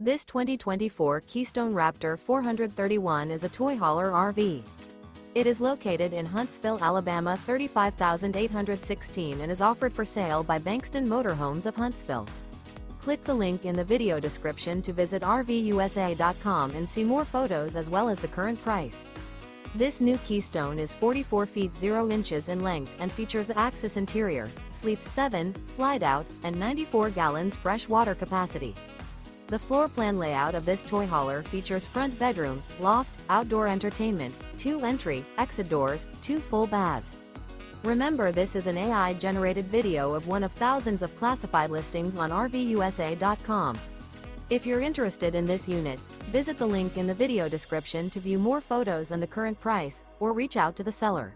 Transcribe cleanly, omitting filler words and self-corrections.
This 2024 Keystone Raptor 431 is a toy hauler RV. It is located in Huntsville, Alabama 35816 and is offered for sale by Bankston Motorhomes of Huntsville. Click the link in the video description to visit RVUSA.com and see more photos as well as the current price. This new Keystone is 44 feet 0 inches in length and features Axis interior, sleeps 7, slide-out, and 94 gallons fresh water capacity. The floor plan layout of this toy hauler features front bedroom, loft, outdoor entertainment, 2 entry, exit doors, 2 full baths. Remember, this is an AI-generated video of one of thousands of classified listings on RVUSA.com. If you're interested in this unit, visit the link in the video description to view more photos and the current price, or reach out to the seller.